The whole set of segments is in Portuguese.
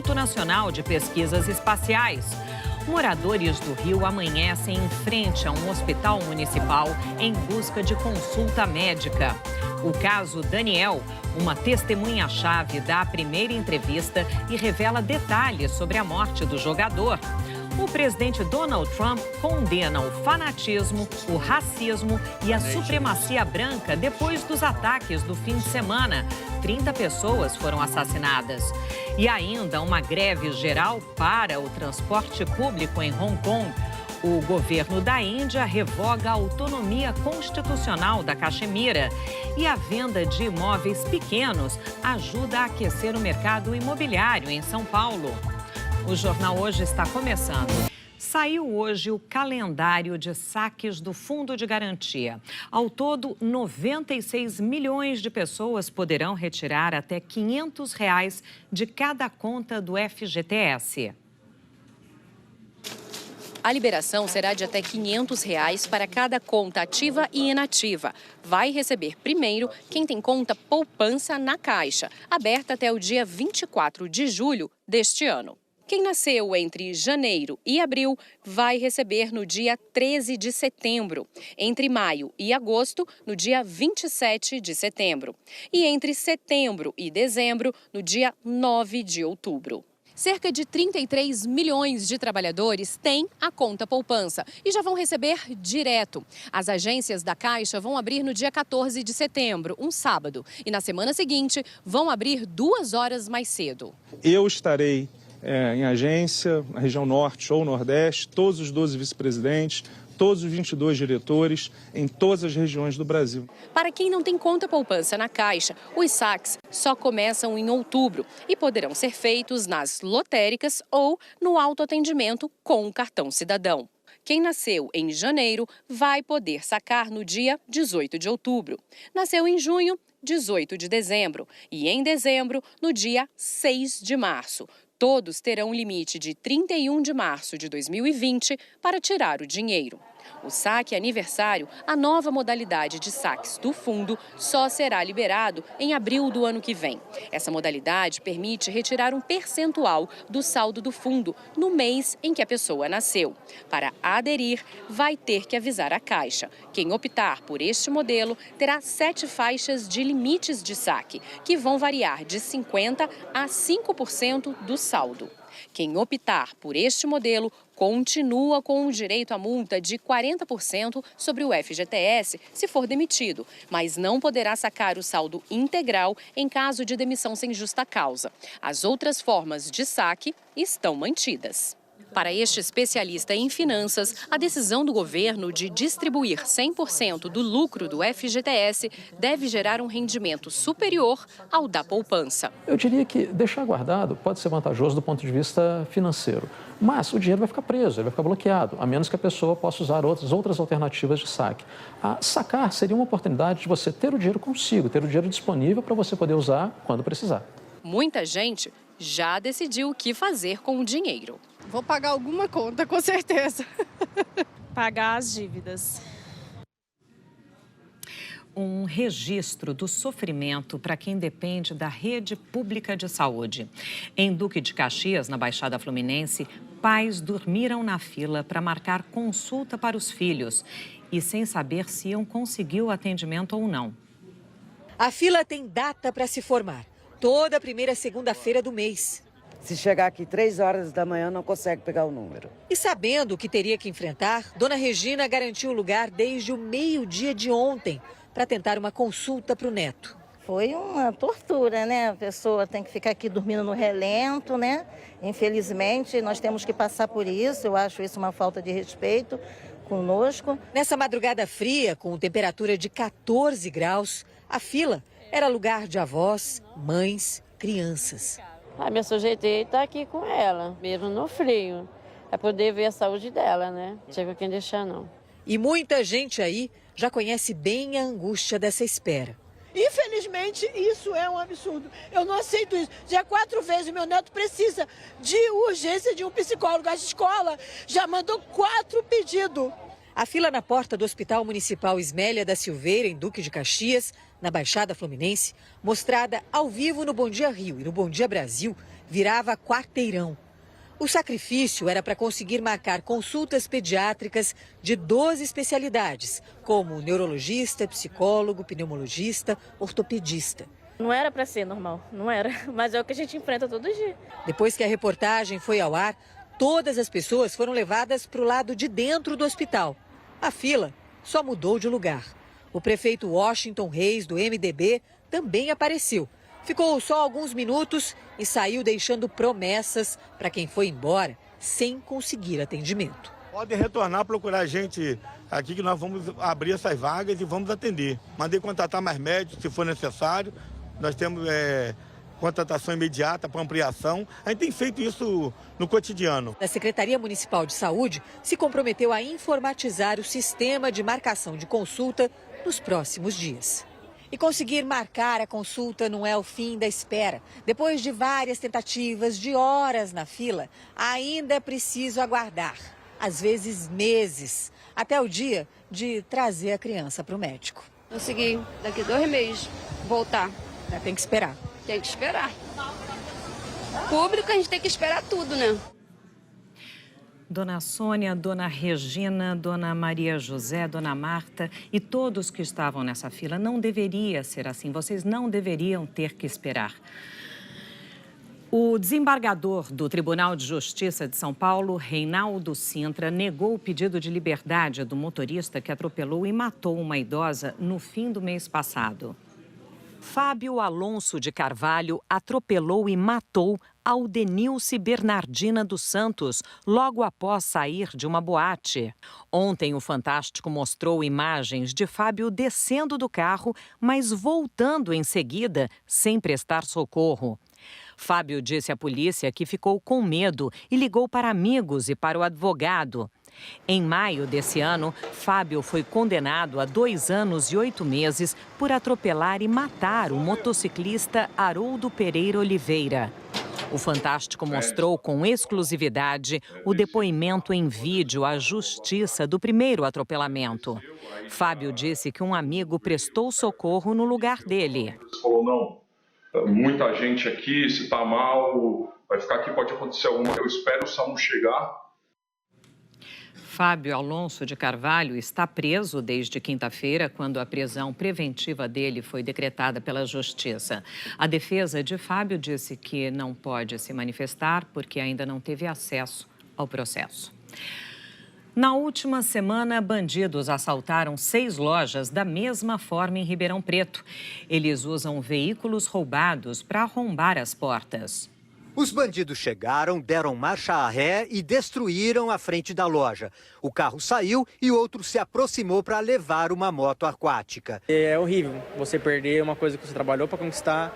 Instituto Nacional de Pesquisas Espaciais. Moradores do Rio amanhecem em frente a um hospital municipal em busca de consulta médica. O caso Daniel, uma testemunha-chave dá a primeira entrevista e revela detalhes sobre a morte do jogador. O presidente Donald Trump condena o fanatismo, o racismo e a supremacia branca depois dos ataques do fim de semana. 30 pessoas foram assassinadas. E ainda uma greve geral para o transporte público em Hong Kong. O governo da Índia revoga a autonomia constitucional da Caxemira. E a venda de imóveis pequenos ajuda a aquecer o mercado imobiliário em São Paulo. O Jornal Hoje está começando. Saiu hoje o calendário de saques do Fundo de Garantia. Ao todo, 96 milhões de pessoas poderão retirar até R$ 500 de cada conta do FGTS. A liberação será de até R$ 500 para cada conta ativa e inativa. Vai receber primeiro quem tem conta poupança na Caixa, aberta até o dia 24 de julho deste ano. Quem nasceu entre janeiro e abril vai receber no dia 13 de setembro. Entre maio e agosto, no dia 27 de setembro. E entre setembro e dezembro, no dia 9 de outubro. Cerca de 33 milhões de trabalhadores têm a conta poupança e já vão receber direto. As agências da Caixa vão abrir no dia 14 de setembro, um sábado. E na semana seguinte, vão abrir 2 horas mais cedo. Eu estarei em agência, na região norte ou nordeste, todos os 12 vice-presidentes, todos os 22 diretores em todas as regiões do Brasil. Para quem não tem conta poupança na Caixa, os saques só começam em outubro e poderão ser feitos nas lotéricas ou no autoatendimento com o cartão cidadão. Quem nasceu em janeiro vai poder sacar no dia 18 de outubro. Nasceu em junho, 18 de dezembro. E em dezembro, no dia 6 de março. Todos terão um limite de 31 de março de 2020 para tirar o dinheiro. O saque aniversário, a nova modalidade de saques do fundo, só será liberado em abril do ano que vem. Essa modalidade permite retirar um percentual do saldo do fundo no mês em que a pessoa nasceu. Para aderir, vai ter que avisar a Caixa. Quem optar por este modelo terá 7 faixas de limites de saque, que vão variar de 50% a 5% do saldo. Quem optar por este modelo continua com o direito à multa de 40% sobre o FGTS se for demitido, mas não poderá sacar o saldo integral em caso de demissão sem justa causa. As outras formas de saque estão mantidas. Para este especialista em finanças, a decisão do governo de distribuir 100% do lucro do FGTS deve gerar um rendimento superior ao da poupança. Eu diria que deixar guardado pode ser vantajoso do ponto de vista financeiro, mas o dinheiro vai ficar preso, ele vai ficar bloqueado, a menos que a pessoa possa usar outras alternativas de saque. Sacar seria uma oportunidade de você ter o dinheiro consigo, ter o dinheiro disponível para você poder usar quando precisar. Muita gente já decidiu o que fazer com o dinheiro. Vou pagar alguma conta, com certeza. Pagar as dívidas. Um registro do sofrimento para quem depende da rede pública de saúde. Em Duque de Caxias, na Baixada Fluminense, pais dormiram na fila para marcar consulta para os filhos e sem saber se iam conseguir o atendimento ou não. A fila tem data para se formar, toda primeira segunda-feira do mês. Se chegar aqui 3 horas da manhã, não consegue pegar o número. E sabendo o que teria que enfrentar, Dona Regina garantiu o lugar desde o meio-dia de ontem para tentar uma consulta para o neto. Foi uma tortura, né? A pessoa tem que ficar aqui dormindo no relento, né? Infelizmente, nós temos que passar por isso. Eu acho isso uma falta de respeito conosco. Nessa madrugada fria, com temperatura de 14 graus, a fila era lugar de avós, mães, crianças. Me sujeitei a estar aqui com ela, mesmo no frio, para poder ver a saúde dela, né? Não tinha com quem deixar, não. E muita gente aí já conhece bem a angústia dessa espera. Infelizmente, isso é um absurdo. Eu não aceito isso. Já 4 vezes meu neto precisa de urgência de um psicólogo. A escola já mandou 4 pedidos. A fila na porta do Hospital Municipal Ismélia da Silveira, em Duque de Caxias, na Baixada Fluminense, mostrada ao vivo no Bom Dia Rio e no Bom Dia Brasil, virava quarteirão. O sacrifício era para conseguir marcar consultas pediátricas de 12 especialidades, como neurologista, psicólogo, pneumologista, ortopedista. Não era para ser normal, não era, mas é o que a gente enfrenta todo dia. Depois que a reportagem foi ao ar, todas as pessoas foram levadas para o lado de dentro do hospital. A fila só mudou de lugar. O prefeito Washington Reis, do MDB, também apareceu. Ficou só alguns minutos e saiu deixando promessas para quem foi embora sem conseguir atendimento. Pode retornar, procurar a gente aqui que nós vamos abrir essas vagas e vamos atender. Mandei contratar mais médicos se for necessário. Nós temos contratação imediata para ampliação. A gente tem feito isso no cotidiano. A Secretaria Municipal de Saúde se comprometeu a informatizar o sistema de marcação de consulta nos próximos dias. E conseguir marcar a consulta não é o fim da espera. Depois de várias tentativas, de horas na fila, ainda é preciso aguardar, às vezes meses, até o dia de trazer a criança para o médico. Consegui, daqui 2 meses, voltar. Tem que esperar. Tem que esperar. Público, a gente tem que esperar tudo, né? Dona Sônia, Dona Regina, Dona Maria José, Dona Marta e todos que estavam nessa fila, não deveria ser assim. Vocês não deveriam ter que esperar. O desembargador do Tribunal de Justiça de São Paulo, Reinaldo Sintra, negou o pedido de liberdade do motorista que atropelou e matou uma idosa no fim do mês passado. Fábio Alonso de Carvalho atropelou e matou Aldenilce Bernardina dos Santos logo após sair de uma boate. Ontem, o Fantástico mostrou imagens de Fábio descendo do carro, mas voltando em seguida sem prestar socorro. Fábio disse à polícia que ficou com medo e ligou para amigos e para o advogado. Em maio desse ano, Fábio foi condenado a 2 anos e 8 meses por atropelar e matar o motociclista Haroldo Pereira Oliveira. O Fantástico mostrou com exclusividade o depoimento em vídeo à justiça do primeiro atropelamento. Fábio disse que um amigo prestou socorro no lugar dele. Ele falou, não, muita gente aqui, se tá mal, vai ficar aqui, pode acontecer alguma coisa. Eu espero o SAMU chegar. Fábio Alonso de Carvalho está preso desde quinta-feira, quando a prisão preventiva dele foi decretada pela Justiça. A defesa de Fábio disse que não pode se manifestar porque ainda não teve acesso ao processo. Na última semana, bandidos assaltaram 6 lojas da mesma forma em Ribeirão Preto. Eles usam veículos roubados para arrombar as portas. Os bandidos chegaram, deram marcha a ré e destruíram a frente da loja. O carro saiu e outro se aproximou para levar uma moto aquática. É horrível você perder uma coisa que você trabalhou para conquistar,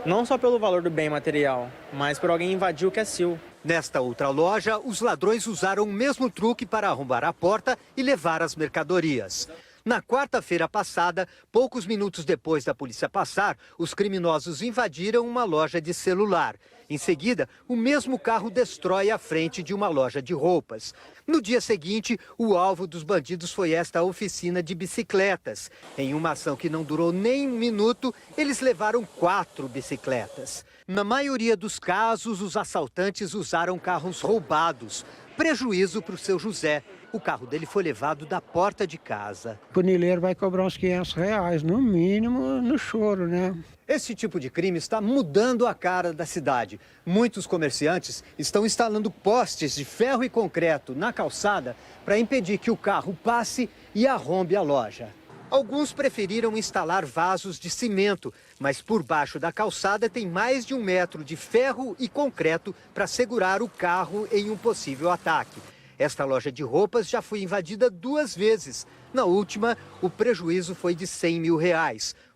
não só pelo valor do bem material, mas por alguém invadir o que é seu. Nesta outra loja, os ladrões usaram o mesmo truque para arrombar a porta e levar as mercadorias. Na quarta-feira passada, poucos minutos depois da polícia passar, os criminosos invadiram uma loja de celular. Em seguida, o mesmo carro destrói a frente de uma loja de roupas. No dia seguinte, o alvo dos bandidos foi esta oficina de bicicletas. Em uma ação que não durou nem 1 minuto, eles levaram 4 bicicletas. Na maioria dos casos, os assaltantes usaram carros roubados. Prejuízo para o seu José. O carro dele foi levado da porta de casa. O funileiro vai cobrar uns R$500, no mínimo, no choro, né? Esse tipo de crime está mudando a cara da cidade. Muitos comerciantes estão instalando postes de ferro e concreto na calçada para impedir que o carro passe e arrombe a loja. Alguns preferiram instalar vasos de cimento, mas por baixo da calçada tem mais de 1 metro de ferro e concreto para segurar o carro em um possível ataque. Esta loja de roupas já foi invadida 2 vezes. Na última, o prejuízo foi de R$100 mil.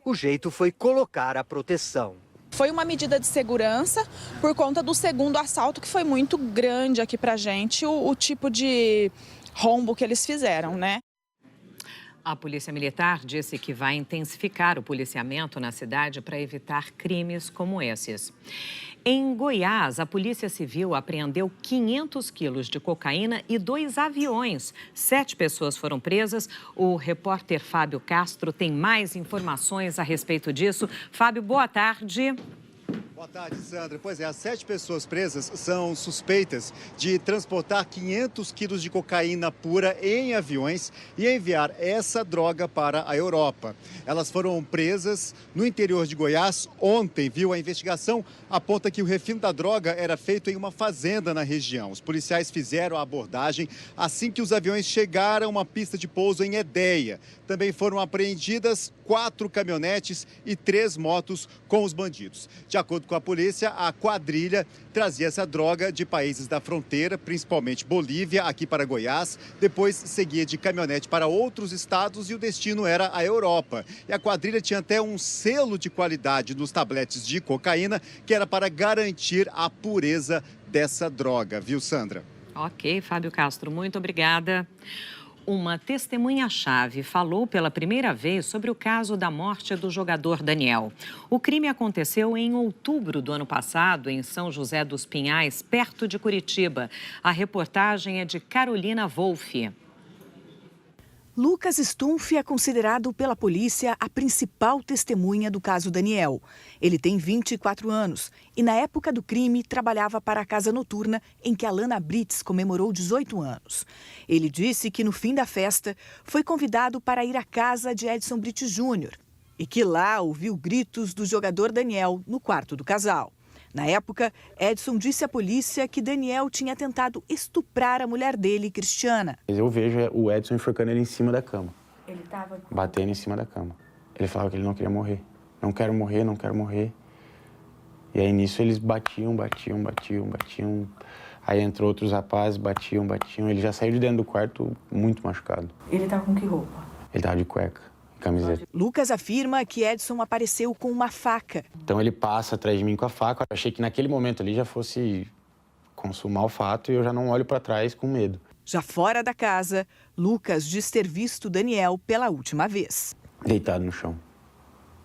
O jeito foi colocar a proteção. Foi uma medida de segurança por conta do segundo assalto, que foi muito grande aqui pra gente, o tipo de rombo que eles fizeram, né? A Polícia Militar disse que vai intensificar o policiamento na cidade para evitar crimes como esses. Em Goiás, a Polícia Civil apreendeu 500 quilos de cocaína e 2 aviões. 7 pessoas foram presas. O repórter Fábio Castro tem mais informações a respeito disso. Fábio, boa tarde. Boa tarde, Sandra. Pois é, as 7 pessoas presas são suspeitas de transportar 500 quilos de cocaína pura em aviões e enviar essa droga para a Europa. Elas foram presas no interior de Goiás ontem, viu? A investigação aponta que o refino da droga era feito em uma fazenda na região. Os policiais fizeram a abordagem assim que os aviões chegaram a uma pista de pouso em Edéia. Também foram apreendidas 4 caminhonetes e 3 motos com os bandidos. De acordo com a polícia, a quadrilha trazia essa droga de países da fronteira, principalmente Bolívia, aqui para Goiás. Depois seguia de caminhonete para outros estados e o destino era a Europa. E a quadrilha tinha até um selo de qualidade nos tabletes de cocaína, que era para garantir a pureza dessa droga, viu, Sandra? Ok, Fábio Castro, muito obrigada. Uma testemunha-chave falou pela primeira vez sobre o caso da morte do jogador Daniel. O crime aconteceu em outubro do ano passado, em São José dos Pinhais, perto de Curitiba. A reportagem é de Carolina Wolff. Lucas Stumpf é considerado pela polícia a principal testemunha do caso Daniel. Ele tem 24 anos e, na época do crime, trabalhava para a casa noturna em que Alana Brits comemorou 18 anos. Ele disse que, no fim da festa, foi convidado para ir à casa de Edson Brits Jr. e que lá ouviu gritos do jogador Daniel no quarto do casal. Na época, Edson disse à polícia que Daniel tinha tentado estuprar a mulher dele, Cristiana. Eu vejo o Edson enforcando ele em cima da cama. Ele estava batendo em cima da cama. Ele falava que ele não queria morrer. Não quero morrer, não quero morrer. E aí, nisso, eles batiam. Aí entrou outros rapazes, batiam. Ele já saiu de dentro do quarto muito machucado. Ele estava com que roupa? Ele estava de cueca. Camiseta. Lucas afirma que Edson apareceu com uma faca. Então ele passa atrás de mim com a faca. Eu achei que naquele momento ali já fosse consumar o fato e eu já não olho para trás com medo. Já fora da casa, Lucas diz ter visto Daniel pela última vez. Deitado no chão.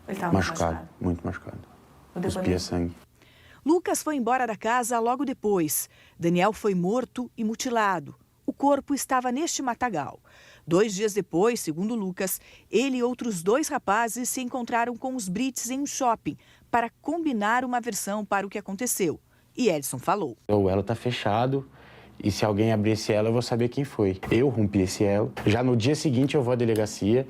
Ele estava machucado, muito machucado. Cuspia sangue. Lucas foi embora da casa logo depois. Daniel foi morto e mutilado. O corpo estava neste matagal. 2 dias depois, segundo Lucas, ele e outros 2 rapazes se encontraram com os Brits em um shopping para combinar uma versão para o que aconteceu. E Edson falou. O elo está fechado e se alguém abrir esse elo eu vou saber quem foi. Eu rompi esse elo. Já no dia seguinte eu vou à delegacia,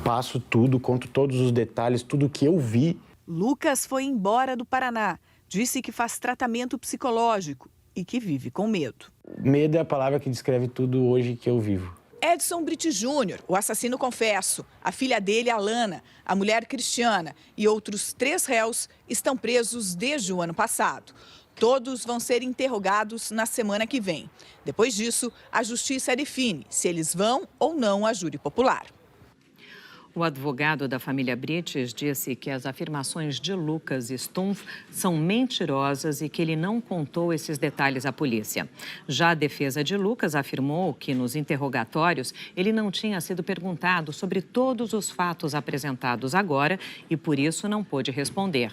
passo tudo, conto todos os detalhes, tudo que eu vi. Lucas foi embora do Paraná. Disse que faz tratamento psicológico e que vive com medo. Medo é a palavra que descreve tudo hoje que eu vivo. Edson Brits Jr., o assassino confesso, a filha dele, Alana, a mulher Cristiana e outros 3 réus estão presos desde o ano passado. Todos vão ser interrogados na semana que vem. Depois disso, a justiça define se eles vão ou não a júri popular. O advogado da família Brits disse que as afirmações de Lucas Stumpf são mentirosas e que ele não contou esses detalhes à polícia. Já a defesa de Lucas afirmou que nos interrogatórios ele não tinha sido perguntado sobre todos os fatos apresentados agora e por isso não pôde responder.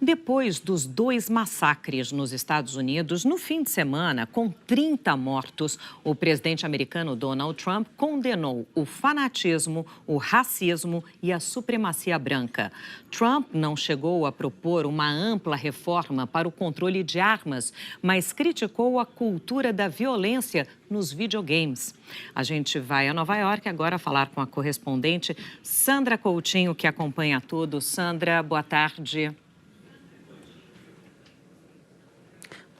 Depois dos 2 massacres nos Estados Unidos, no fim de semana, com 30 mortos, o presidente americano Donald Trump condenou o fanatismo, o racismo e a supremacia branca. Trump não chegou a propor uma ampla reforma para o controle de armas, mas criticou a cultura da violência nos videogames. A gente vai a Nova York agora falar com a correspondente Sandra Coutinho, que acompanha tudo. Sandra, boa tarde.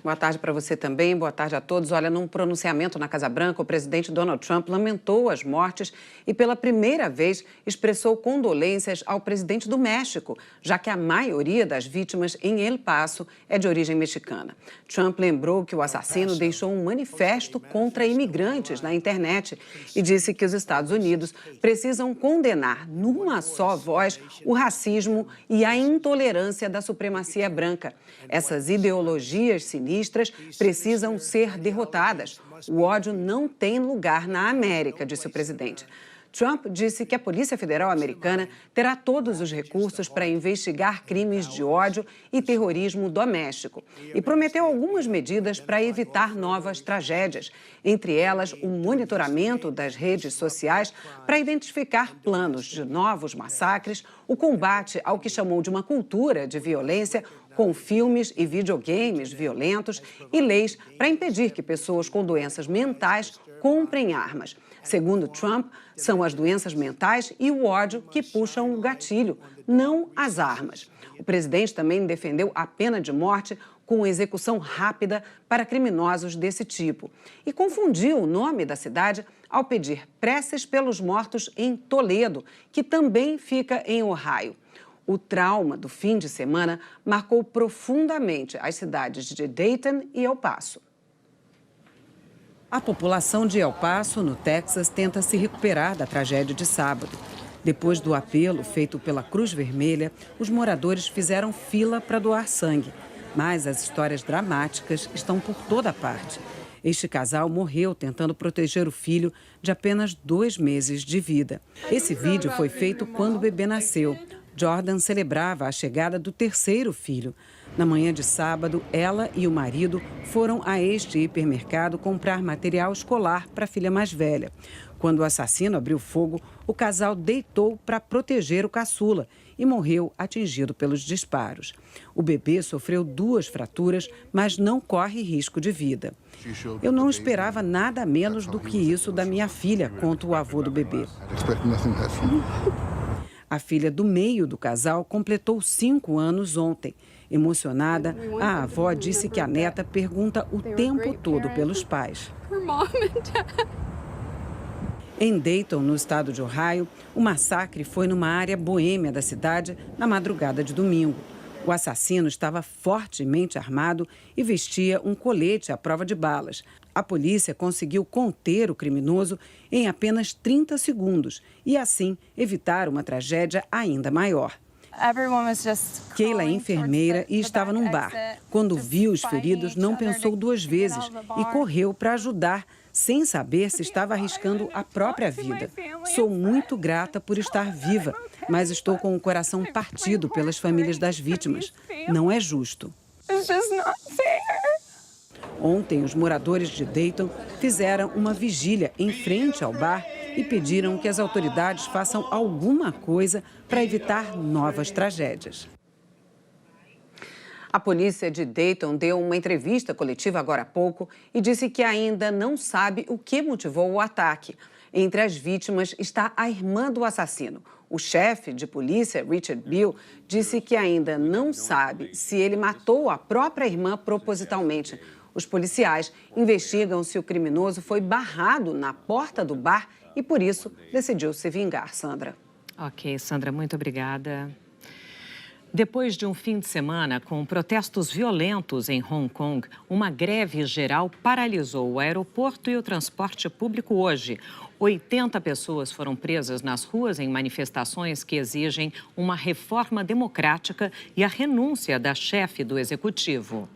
Boa tarde para você também, boa tarde a todos. Olha, num pronunciamento na Casa Branca, o presidente Donald Trump lamentou as mortes e, pela primeira vez, expressou condolências ao presidente do México, já que a maioria das vítimas em El Paso é de origem mexicana. Trump lembrou que o assassino deixou um manifesto contra imigrantes na internet e disse que os Estados Unidos precisam condenar numa só voz o racismo e a intolerância da supremacia branca. Essas ideologias sinistras precisam ser derrotadas. O ódio não tem lugar na América, disse o presidente. Trump disse que a Polícia Federal Americana terá todos os recursos para investigar crimes de ódio e terrorismo doméstico e prometeu algumas medidas para evitar novas tragédias, entre elas o monitoramento das redes sociais para identificar planos de novos massacres, o combate ao que chamou de uma cultura de violência, com filmes e videogames violentos e leis para impedir que pessoas com doenças mentais comprem armas. Segundo Trump, são as doenças mentais e o ódio que puxam o gatilho, não as armas. O presidente também defendeu a pena de morte com execução rápida para criminosos desse tipo e confundiu o nome da cidade ao pedir preces pelos mortos em Toledo, que também fica em Ohio. O trauma do fim de semana marcou profundamente as cidades de Dayton e El Paso. A população de El Paso, no Texas, tenta se recuperar da tragédia de sábado. Depois do apelo feito pela Cruz Vermelha, os moradores fizeram fila para doar sangue. Mas as histórias dramáticas estão por toda parte. Este casal morreu tentando proteger o filho de apenas 2 meses de vida. Esse vídeo foi feito quando o bebê nasceu. Jordan celebrava a chegada do 3º filho. Na manhã de sábado, ela e o marido foram a este hipermercado comprar material escolar para a filha mais velha. Quando o assassino abriu fogo, o casal deitou para proteger o caçula e morreu atingido pelos disparos. O bebê sofreu 2 fraturas, mas não corre risco de vida. Eu não esperava nada menos do que isso da minha filha, conta o avô do bebê. A filha do meio do casal completou 5 anos ontem. Emocionada, a avó disse que a neta pergunta o tempo todo pelos pais. Em Dayton, no estado de Ohio, o massacre foi numa área boêmia da cidade na madrugada de domingo. O assassino estava fortemente armado e vestia um colete à prova de balas. A polícia conseguiu conter o criminoso em apenas 30 segundos e, assim, evitar uma tragédia ainda maior. Keila é enfermeira e estava num bar. Quando viu os feridos, não pensou 2 vezes e correu para ajudar, sem saber se estava arriscando a própria vida. Sou muito grata por estar viva, mas estou com o coração partido pelas famílias das vítimas. Não é justo. Ontem, os moradores de Dayton fizeram uma vigília em frente ao bar e pediram que as autoridades façam alguma coisa para evitar novas tragédias. A polícia de Dayton deu uma entrevista coletiva agora há pouco e disse que ainda não sabe o que motivou o ataque. Entre as vítimas está a irmã do assassino. O chefe de polícia, Richard Bill, disse que ainda não sabe se ele matou a própria irmã propositalmente. Os policiais investigam se o criminoso foi barrado na porta do bar e, por isso, decidiu se vingar. Sandra. Ok, Sandra, muito obrigada. Depois de um fim de semana com protestos violentos em Hong Kong, uma greve geral paralisou o aeroporto e o transporte público hoje. 80 pessoas foram presas nas ruas em manifestações que exigem uma reforma democrática e a renúncia da chefe do executivo.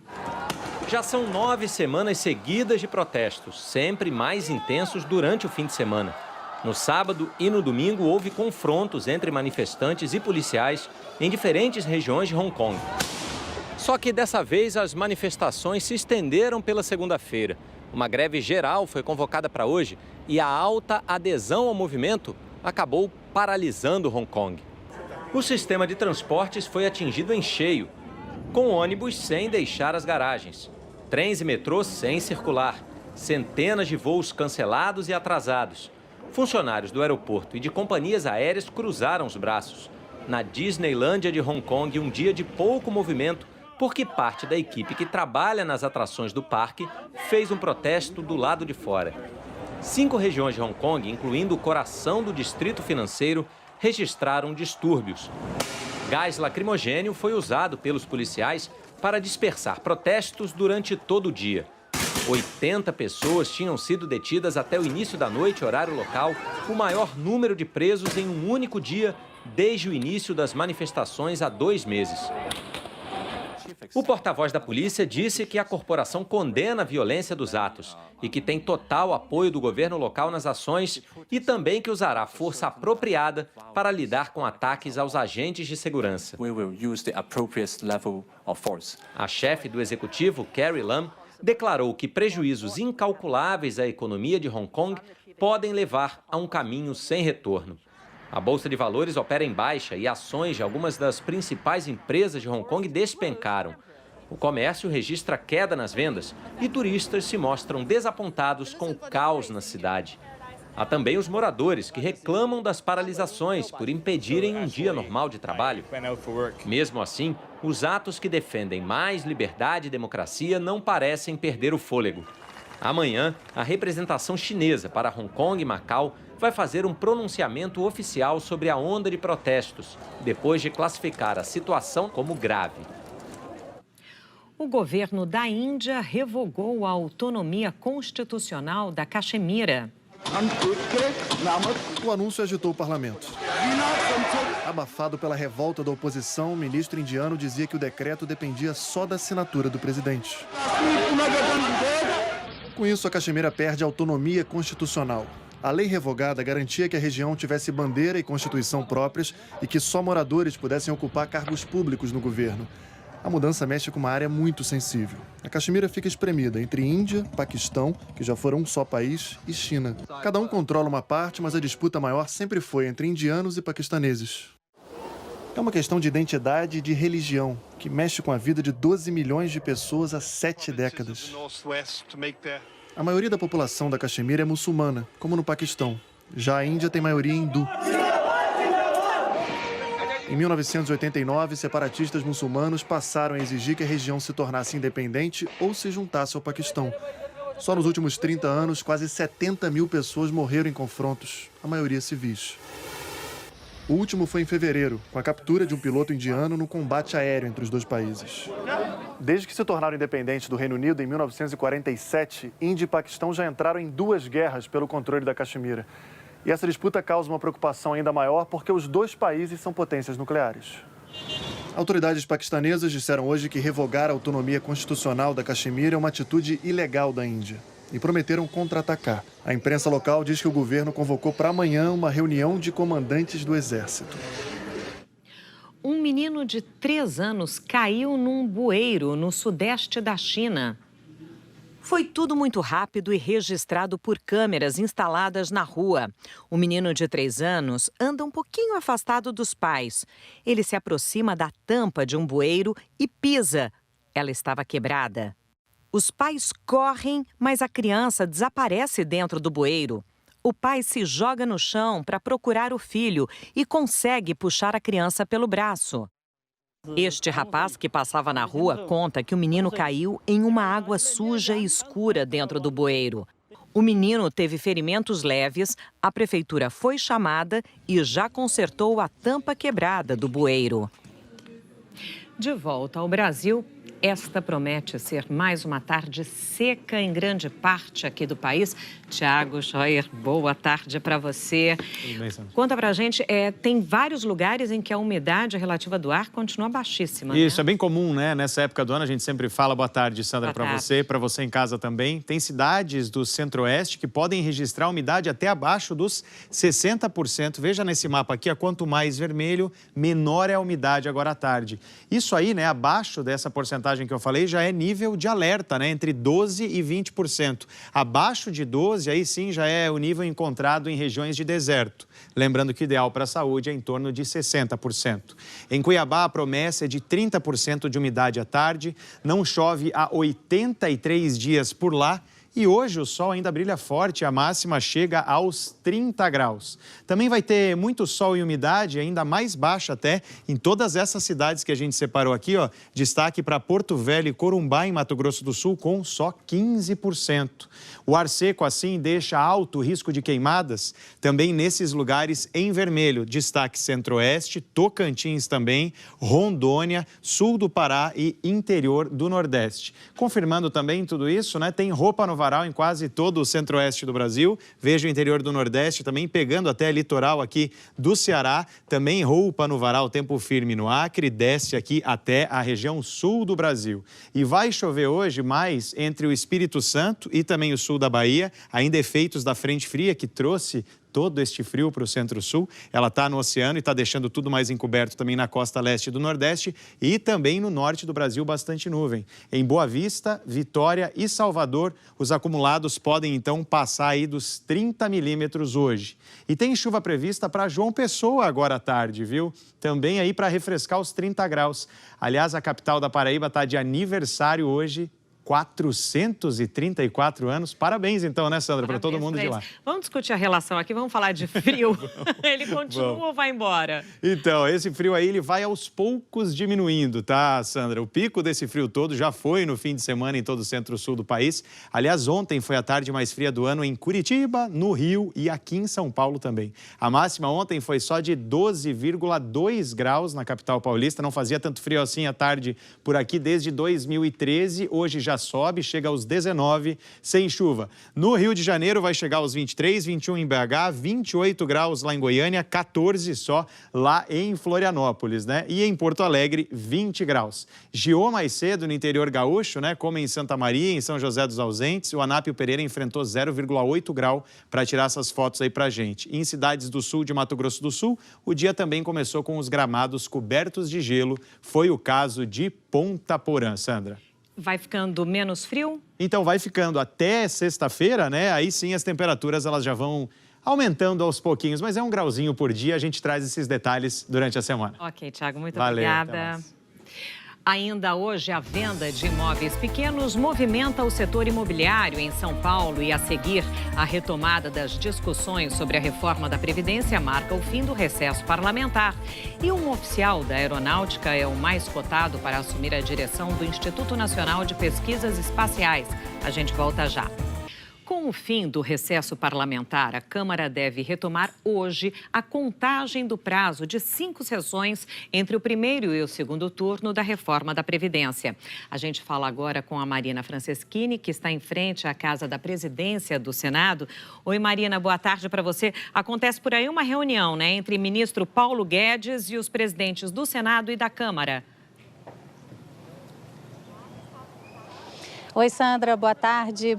Já são 9 semanas seguidas de protestos, sempre mais intensos durante o fim de semana. No sábado e no domingo, houve confrontos entre manifestantes e policiais em diferentes regiões de Hong Kong. Só que dessa vez as manifestações se estenderam pela segunda-feira. Uma greve geral foi convocada para hoje e a alta adesão ao movimento acabou paralisando Hong Kong. O sistema de transportes foi atingido em cheio, com ônibus sem deixar as garagens, trens e metrôs sem circular, centenas de voos cancelados e atrasados. Funcionários do aeroporto e de companhias aéreas cruzaram os braços. Na Disneylândia de Hong Kong, um dia de pouco movimento, porque parte da equipe que trabalha nas atrações do parque fez um protesto do lado de fora. 5 regiões de Hong Kong, incluindo o coração do distrito financeiro, registraram distúrbios. Gás lacrimogênio foi usado pelos policiais para dispersar protestos durante todo o dia. 80 pessoas tinham sido detidas até o início da noite, horário local, o maior número de presos em um único dia desde o início das manifestações há 2 meses. O porta-voz da polícia disse que a corporação condena a violência dos atos e que tem total apoio do governo local nas ações e também que usará força apropriada para lidar com ataques aos agentes de segurança. A chefe do executivo, Carrie Lam, declarou que prejuízos incalculáveis à economia de Hong Kong podem levar a um caminho sem retorno. A Bolsa de Valores opera em baixa e ações de algumas das principais empresas de Hong Kong despencaram. O comércio registra queda nas vendas e turistas se mostram desapontados com o caos na cidade. Há também os moradores que reclamam das paralisações por impedirem um dia normal de trabalho. Mesmo assim, os atos que defendem mais liberdade e democracia não parecem perder o fôlego. Amanhã, a representação chinesa para Hong Kong e Macau vai fazer um pronunciamento oficial sobre a onda de protestos, depois de classificar a situação como grave. O governo da Índia revogou a autonomia constitucional da Caxemira. O anúncio agitou o parlamento. Abafado pela revolta da oposição, o ministro indiano dizia que o decreto dependia só da assinatura do presidente. Com isso, a Caxemira perde a autonomia constitucional. A lei revogada garantia que a região tivesse bandeira e constituição próprias e que só moradores pudessem ocupar cargos públicos no governo. A mudança mexe com uma área muito sensível. A Caxemira fica espremida entre Índia, Paquistão, que já foram um só país, e China. Cada um controla uma parte, mas a disputa maior sempre foi entre indianos e paquistaneses. É uma questão de identidade e de religião, que mexe com a vida de 12 milhões de pessoas há 7 décadas. A maioria da população da Caxemira é muçulmana, como no Paquistão. Já a Índia tem maioria hindu. Em 1989, separatistas muçulmanos passaram a exigir que a região se tornasse independente ou se juntasse ao Paquistão. Só nos últimos 30 anos, quase 70 mil pessoas morreram em confrontos, a maioria civis. O último foi em fevereiro, com a captura de um piloto indiano no combate aéreo entre os dois países. Desde que se tornaram independentes do Reino Unido em 1947, Índia e Paquistão já entraram em 2 guerras pelo controle da Caxemira. E essa disputa causa uma preocupação ainda maior porque os 2 países são potências nucleares. Autoridades paquistanesas disseram hoje que revogar a autonomia constitucional da Caxemira é uma atitude ilegal da Índia e prometeram contra-atacar. A imprensa local diz que o governo convocou para amanhã uma reunião de comandantes do exército. Um menino de 3 anos caiu num bueiro no sudeste da China. Foi tudo muito rápido e registrado por câmeras instaladas na rua. O menino de 3 anos anda um pouquinho afastado dos pais. Ele se aproxima da tampa de um bueiro e pisa. Ela estava quebrada. Os pais correm, mas a criança desaparece dentro do bueiro. O pai se joga no chão para procurar o filho e consegue puxar a criança pelo braço. Este rapaz que passava na rua conta que o menino caiu em uma água suja e escura dentro do bueiro. O menino teve ferimentos leves, a prefeitura foi chamada e já consertou a tampa quebrada do bueiro. De volta ao Brasil, esta promete ser mais uma tarde seca em grande parte aqui do país. Tiago Scheuer, boa tarde para você. Conta pra gente, tem vários lugares em que a umidade relativa do ar continua baixíssima. Isso, né? É bem comum, né? Nessa época do ano a gente sempre fala boa tarde, Sandra, para você em casa também. Tem cidades do centro-oeste que podem registrar umidade até abaixo dos 60%. Veja nesse mapa aqui, quanto mais vermelho, menor é a umidade agora à tarde. Isso aí, né, abaixo dessa porcentagem que eu falei, já é nível de alerta, né? Entre 12% e 20%. Abaixo de 12%, aí sim já é o nível encontrado em regiões de deserto. Lembrando que o ideal para a saúde é em torno de 60%. Em Cuiabá, a promessa é de 30% de umidade à tarde. Não chove há 83 dias por lá. E hoje o sol ainda brilha forte, a máxima chega aos 30 graus. Também vai ter muito sol e umidade, ainda mais baixa até, em todas essas cidades que a gente separou aqui, ó. Destaque para Porto Velho e Corumbá, em Mato Grosso do Sul, com só 15%. O ar seco, assim, deixa alto o risco de queimadas, também nesses lugares em vermelho. Destaque Centro-Oeste, Tocantins também, Rondônia, Sul do Pará e interior do Nordeste. Confirmando também tudo isso, né, tem roupa no varal em quase todo o centro-oeste do Brasil. Veja o interior do Nordeste também pegando até litoral aqui do Ceará. Também roupa no varal, tempo firme no Acre, desce aqui até a região sul do Brasil. E vai chover hoje mais entre o Espírito Santo e também o sul da Bahia, ainda efeitos da frente fria que trouxe todo este frio para o centro-sul. Ela está no oceano e está deixando tudo mais encoberto também na costa leste do Nordeste e também no norte do Brasil, bastante nuvem. Em Boa Vista, Vitória e Salvador, os acumulados podem então passar aí dos 30 milímetros hoje. E tem chuva prevista para João Pessoa agora à tarde, viu? Também aí para refrescar os 30 graus. Aliás, a capital da Paraíba está de aniversário hoje. 434 anos. Parabéns, então, né, Sandra, para todo mundo de lá. Vamos discutir a relação aqui, vamos falar de frio. Ele continua ou vai embora? Então, esse frio aí, ele vai aos poucos diminuindo, tá, Sandra? O pico desse frio todo já foi no fim de semana em todo o centro-sul do país. Aliás, ontem foi a tarde mais fria do ano em Curitiba, no Rio e aqui em São Paulo também. A máxima ontem foi só de 12,2 graus na capital paulista. Não fazia tanto frio assim à tarde por aqui desde 2013. Hoje já sobe, chega aos 19, sem chuva. No Rio de Janeiro vai chegar aos 23, 21 em BH, 28 graus lá em Goiânia, 14 só lá em Florianópolis, né? E em Porto Alegre, 20 graus. Geou mais cedo no interior gaúcho, né? Como em Santa Maria, em São José dos Ausentes, o Anápio Pereira enfrentou 0,8 grau para tirar essas fotos aí pra gente. E em cidades do sul de Mato Grosso do Sul, o dia também começou com os gramados cobertos de gelo. Foi o caso de Ponta Porã, Sandra. Vai ficando menos frio? Então, vai ficando até sexta-feira, né? Aí sim as temperaturas elas já vão aumentando aos pouquinhos, mas é um grauzinho por dia. A gente traz esses detalhes durante a semana. Ok, Thiago, muito Valeu, obrigada. Ainda hoje, a venda de imóveis pequenos movimenta o setor imobiliário em São Paulo e, a seguir, a retomada das discussões sobre a reforma da Previdência marca o fim do recesso parlamentar. E um oficial da Aeronáutica é o mais cotado para assumir a direção do Instituto Nacional de Pesquisas Espaciais. A gente volta já. Com o fim do recesso parlamentar, a Câmara deve retomar hoje a contagem do prazo de 5 sessões entre o primeiro e o segundo turno da reforma da Previdência. A gente fala agora com a Marina Franceschini, que está em frente à Casa da Presidência do Senado. Oi, Marina, boa tarde para você. Acontece por aí uma reunião, né, entre o ministro Paulo Guedes e os presidentes do Senado e da Câmara. Oi, Sandra, boa tarde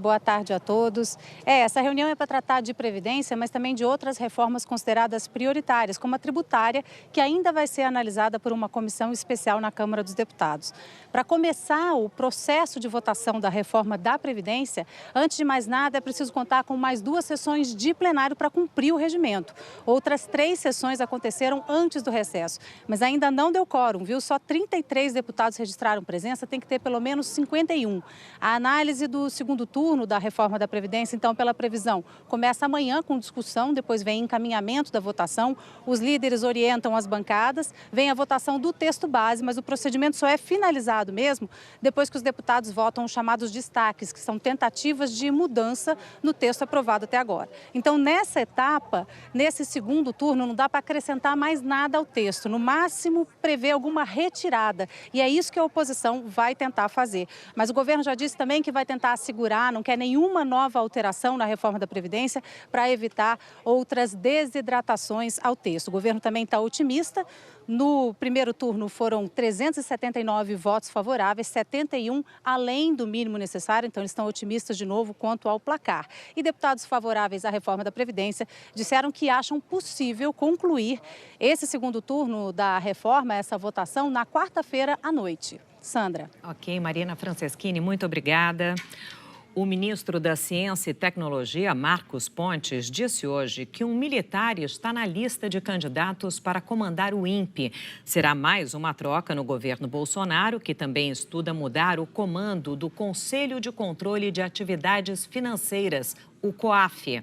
a todos. Essa reunião é para tratar de Previdência, mas também de outras reformas consideradas prioritárias, como a tributária, que ainda vai ser analisada por uma comissão especial na Câmara dos Deputados. Para começar o processo de votação da reforma da Previdência, antes de mais nada, é preciso contar com mais 2 sessões de plenário para cumprir o regimento. Outras 3 sessões aconteceram antes do recesso, mas ainda não deu quórum, viu? Só 33 deputados registraram presença, tem que ter pelo menos 51. A análise do segundo turno da reforma da Previdência, então, pela previsão, começa amanhã com discussão, depois vem encaminhamento da votação. Os líderes orientam as bancadas, vem a votação do texto base, mas o procedimento só é finalizado mesmo depois que os deputados votam os chamados destaques, que são tentativas de mudança no texto aprovado até agora. Então, nessa etapa, nesse segundo turno, não dá para acrescentar mais nada ao texto. No máximo, prevê alguma retirada. E é isso que a oposição vai tentar fazer. Mas o governo já disse também que vai tentar assegurar, não quer nenhuma nova alteração na reforma da Previdência para evitar outras desidratações ao texto. O governo também está otimista. No primeiro turno foram 379 votos favoráveis, 71 além do mínimo necessário, então eles estão otimistas de novo quanto ao placar. E deputados favoráveis à reforma da Previdência disseram que acham possível concluir esse segundo turno da reforma, essa votação, na quarta-feira à noite. Sandra. Ok, Marina Franceschini, muito obrigada. O ministro da Ciência e Tecnologia, Marcos Pontes, disse hoje que um militar está na lista de candidatos para comandar o INPE. Será mais uma troca no governo Bolsonaro, que também estuda mudar o comando do Conselho de Controle de Atividades Financeiras, o COAF.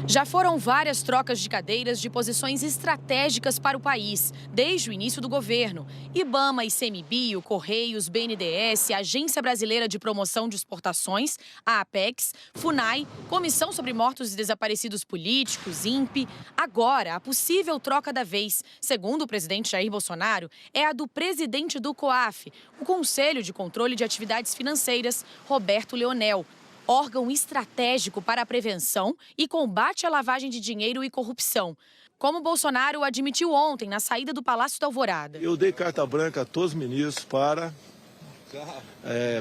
Já foram várias trocas de cadeiras de posições estratégicas para o país, desde o início do governo. IBAMA, ICMBio, Correios, BNDES, Agência Brasileira de Promoção de Exportações, a Apex, FUNAI, Comissão sobre Mortos e Desaparecidos Políticos, INPE. Agora, a possível troca da vez, segundo o presidente Jair Bolsonaro, é a do presidente do COAF, o Conselho de Controle de Atividades Financeiras, Roberto Leonel, órgão estratégico para a prevenção e combate à lavagem de dinheiro e corrupção. Como Bolsonaro admitiu ontem na saída do Palácio da Alvorada. Eu dei carta branca a todos os ministros para,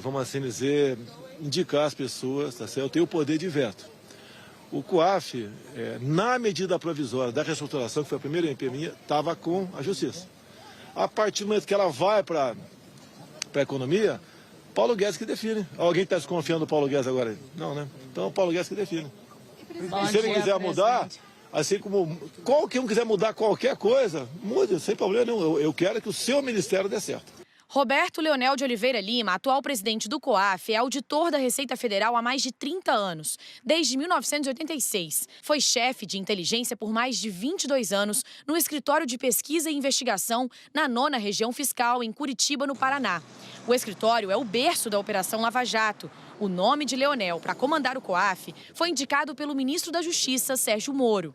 vamos assim dizer, indicar as pessoas, tá certo? Eu tenho o poder de veto. O COAF, na medida provisória da reestruturação, que foi a primeira MP minha, estava com a Justiça. A partir do momento que ela vai para a economia, Paulo Guedes que define. Alguém está desconfiando do Paulo Guedes agora? Não, né? Então, o Paulo Guedes que define. E se ele quiser mudar, assim como qualquer um quiser mudar qualquer coisa, mude, sem problema nenhum. Eu quero que o seu ministério dê certo. Roberto Leonel de Oliveira Lima, atual presidente do COAF, é auditor da Receita Federal há mais de 30 anos, desde 1986. Foi chefe de inteligência por mais de 22 anos no Escritório de Pesquisa e Investigação na 9ª Região Fiscal, em Curitiba, no Paraná. O escritório é o berço da Operação Lava Jato. O nome de Leonel para comandar o COAF foi indicado pelo ministro da Justiça, Sérgio Moro.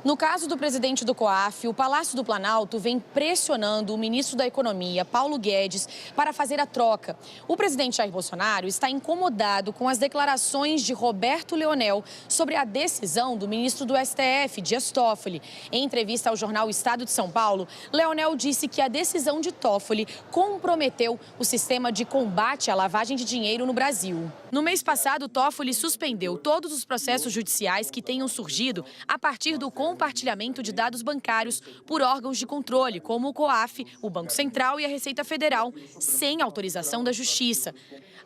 No caso do presidente do COAF, o Palácio do Planalto vem pressionando o ministro da Economia, Paulo Guedes, para fazer a troca. O presidente Jair Bolsonaro está incomodado com as declarações de Roberto Leonel sobre a decisão do ministro do STF, Dias Toffoli. Em entrevista ao jornal Estado de São Paulo, Leonel disse que a decisão de Toffoli comprometeu o sistema de combate à lavagem de dinheiro no Brasil. No mês passado, Toffoli suspendeu todos os processos judiciais que tenham surgido a partir do compartilhamento de dados bancários por órgãos de controle, como o COAF, o Banco Central e a Receita Federal, sem autorização da Justiça.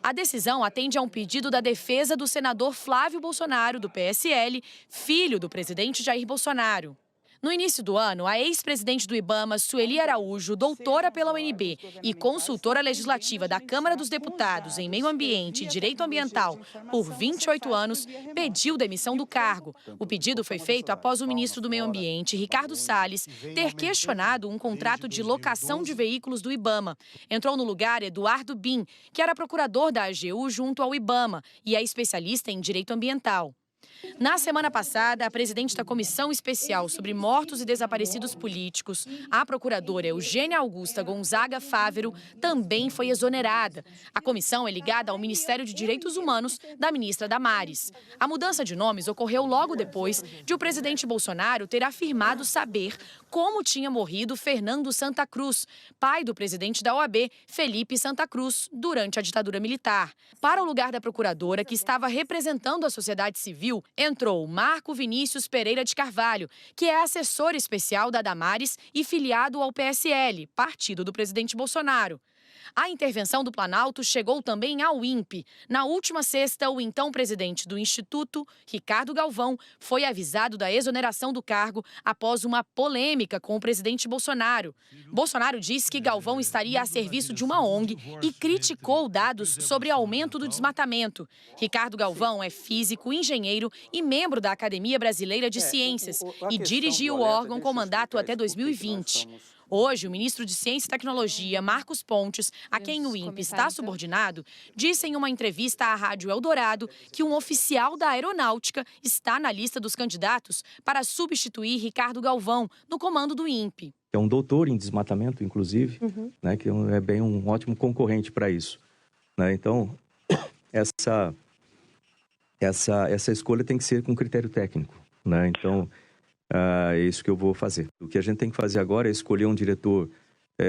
A decisão atende a um pedido da defesa do senador Flávio Bolsonaro, do PSL, filho do presidente Jair Bolsonaro. No início do ano, a ex-presidente do IBAMA, Sueli Araújo, doutora pela UNB e consultora legislativa da Câmara dos Deputados em Meio Ambiente e Direito Ambiental por 28 anos, pediu demissão do cargo. O pedido foi feito após o ministro do Meio Ambiente, Ricardo Salles, ter questionado um contrato de locação de veículos do IBAMA. Entrou no lugar Eduardo Bin, que era procurador da AGU junto ao IBAMA e é especialista em direito ambiental. Na semana passada, a presidente da Comissão Especial sobre Mortos e Desaparecidos Políticos, a procuradora Eugênia Augusta Gonzaga Fávero, também foi exonerada. A comissão é ligada ao Ministério de Direitos Humanos da ministra Damares. A mudança de nomes ocorreu logo depois de o presidente Bolsonaro ter afirmado saber como tinha morrido Fernando Santa Cruz, pai do presidente da OAB, Felipe Santa Cruz, durante a ditadura militar. Para o lugar da procuradora, que estava representando a sociedade civil, entrou Marco Vinícius Pereira de Carvalho, que é assessor especial da Damares e filiado ao PSL, partido do presidente Bolsonaro. A intervenção do Planalto chegou também ao INPE. Na última sexta, o então presidente do Instituto, Ricardo Galvão, foi avisado da exoneração do cargo após uma polêmica com o presidente Bolsonaro. Bolsonaro disse que Galvão estaria a serviço de uma ONG e criticou dados sobre aumento do desmatamento. Ricardo Galvão é físico, engenheiro e membro da Academia Brasileira de Ciências e dirigiu o órgão com mandato até 2020. Hoje, o ministro de Ciência e Tecnologia, Marcos Pontes, a quem o INPE está subordinado, disse em uma entrevista à Rádio Eldorado que um oficial da Aeronáutica está na lista dos candidatos para substituir Ricardo Galvão no comando do INPE. É um doutor em desmatamento, inclusive, né, que é bem um ótimo concorrente para isso. Né? Então, essa escolha tem que ser com critério técnico. Né? Então, é isso que eu vou fazer. O que a gente tem que fazer agora é escolher um diretor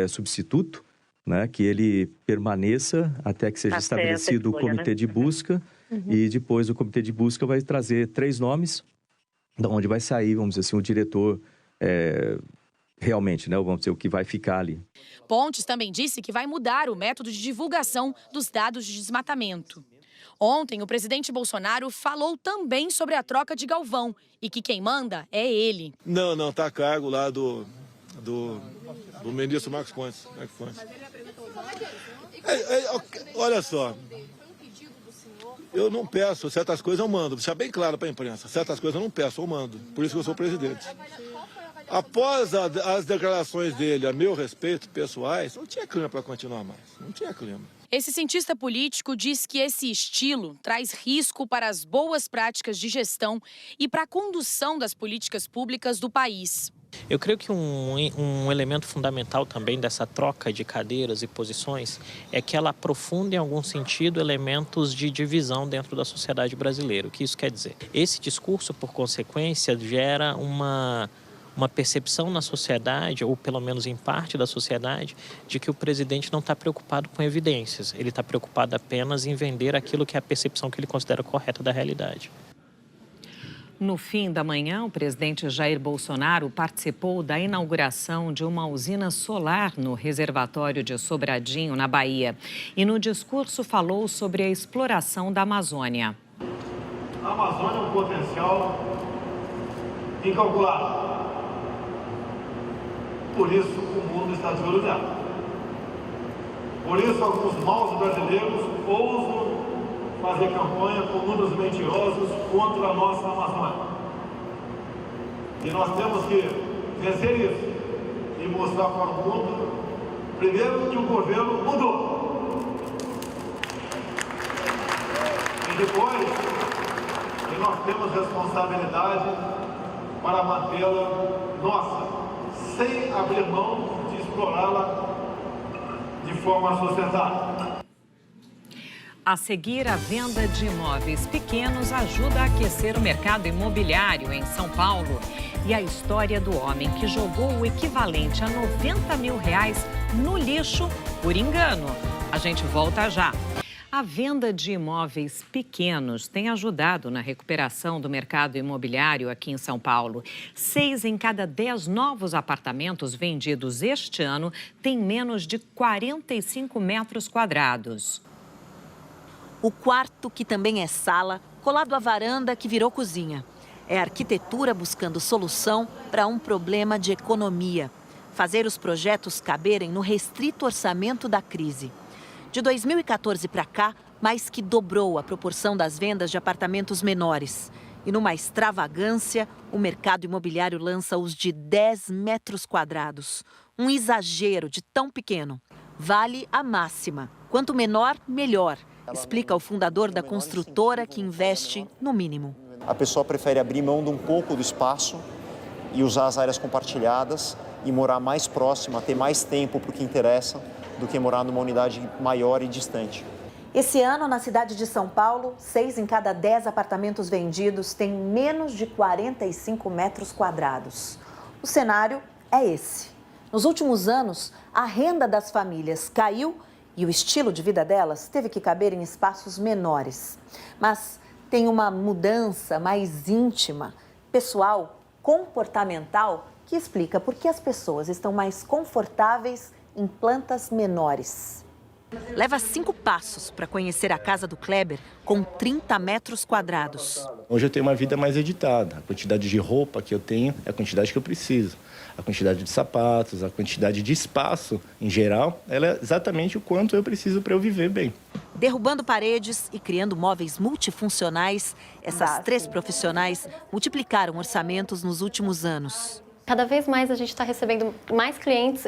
substituto, né, que ele permaneça até que seja estabelecido o comitê de busca, e depois o comitê de busca vai trazer 3 nomes, de onde vai sair, vamos dizer assim, o diretor realmente, né, vamos dizer, o que vai ficar ali. Pontes também disse que vai mudar o método de divulgação dos dados de desmatamento. Ontem, o presidente Bolsonaro falou também sobre a troca de Galvão e que quem manda é ele. Não, está a cargo lá do ministro Marcos Pontes. Olha só, eu não peço, certas coisas eu mando, vou deixar bem claro para a imprensa, certas coisas eu não peço, eu mando, por isso que eu sou presidente. Após as declarações dele a meu respeito, pessoais, não tinha clima para continuar mais, não tinha clima. Esse cientista político diz que esse estilo traz risco para as boas práticas de gestão e para a condução das políticas públicas do país. Eu creio que um elemento fundamental também dessa troca de cadeiras e posições é que ela aprofunda em algum sentido elementos de divisão dentro da sociedade brasileira. O que isso quer dizer? Esse discurso, por consequência, gera uma percepção na sociedade, ou pelo menos em parte da sociedade, de que o presidente não está preocupado com evidências. Ele está preocupado apenas em vender aquilo que é a percepção que ele considera correta da realidade. No fim da manhã, o presidente Jair Bolsonaro participou da inauguração de uma usina solar no reservatório de Sobradinho, na Bahia. E no discurso falou sobre a exploração da Amazônia. A Amazônia é um potencial incalculável. Por isso, o mundo está de olho nela. Por isso, alguns maus brasileiros ousam fazer campanha com números mentirosos contra a nossa Amazônia. E nós temos que vencer isso e mostrar para o mundo, primeiro, que o governo mudou. E depois, que nós temos responsabilidade para mantê-la nossa, sem abrir mão de explorá-la de forma sustentável. A seguir, a venda de imóveis pequenos ajuda a aquecer o mercado imobiliário em São Paulo. E a história do homem que jogou o equivalente a R$90 mil no lixo por engano. A gente volta já. A venda de imóveis pequenos tem ajudado na recuperação do mercado imobiliário aqui em São Paulo. 6 em cada 10 novos apartamentos vendidos este ano têm menos de 45 metros quadrados. O quarto, que também é sala, colado à varanda que virou cozinha. É a arquitetura buscando solução para um problema de economia. Fazer os projetos caberem no restrito orçamento da crise. De 2014 para cá, mais que dobrou a proporção das vendas de apartamentos menores. E numa extravagância, o mercado imobiliário lança os de 10 metros quadrados. Um exagero de tão pequeno. Vale a máxima. Quanto menor, melhor. Explica o fundador da construtora que investe no mínimo. A pessoa prefere abrir mão de um pouco do espaço e usar as áreas compartilhadas e morar mais próxima, ter mais tempo para o que interessa, do que morar numa unidade maior e distante. Esse ano, na cidade de São Paulo, 6 em cada 10 apartamentos vendidos têm menos de 45 metros quadrados. O cenário é esse. Nos últimos anos, a renda das famílias caiu e o estilo de vida delas teve que caber em espaços menores. Mas tem uma mudança mais íntima, pessoal, comportamental, que explica por que as pessoas estão mais confortáveis em plantas menores. Leva 5 passos para conhecer a casa do Kleber, com 30 metros quadrados. Hoje eu tenho uma vida mais editada. A quantidade de roupa que eu tenho é a quantidade que eu preciso. A quantidade de sapatos, a quantidade de espaço, em geral, ela é exatamente o quanto eu preciso para eu viver bem. Derrubando paredes e criando móveis multifuncionais, essas 3 profissionais multiplicaram orçamentos nos últimos anos. Cada vez mais a gente está recebendo mais clientes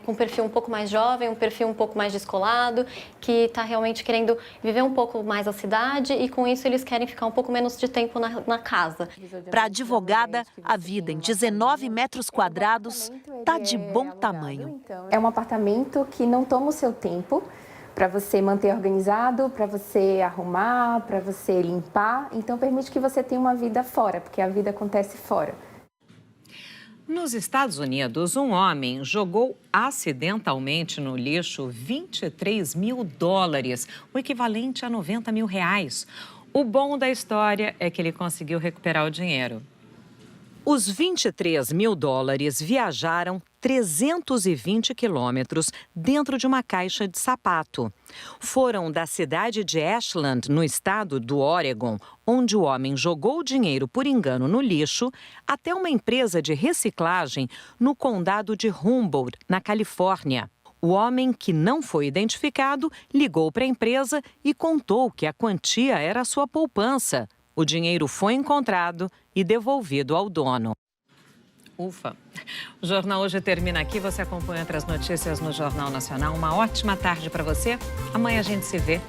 com perfil um pouco mais jovem, um perfil um pouco mais descolado, que está realmente querendo viver um pouco mais a cidade e com isso eles querem ficar um pouco menos de tempo na casa. Para a advogada, a vida em 19 metros quadrados está de bom tamanho. É um apartamento que não toma o seu tempo para você manter organizado, para você arrumar, para você limpar. Então permite que você tenha uma vida fora, porque a vida acontece fora. Nos Estados Unidos, um homem jogou acidentalmente no lixo $23 mil, o equivalente a R$90 mil. O bom da história é que ele conseguiu recuperar o dinheiro. Os $23 mil viajaram 320 quilômetros dentro de uma caixa de sapato. Foram da cidade de Ashland, no estado do Oregon, onde o homem jogou o dinheiro por engano no lixo, até uma empresa de reciclagem no condado de Humboldt, na Califórnia. O homem, que não foi identificado, ligou para a empresa e contou que a quantia era a sua poupança. O dinheiro foi encontrado e devolvido ao dono. Ufa! O Jornal Hoje termina aqui. Você acompanha outras notícias no Jornal Nacional. Uma ótima tarde para você. Amanhã a gente se vê.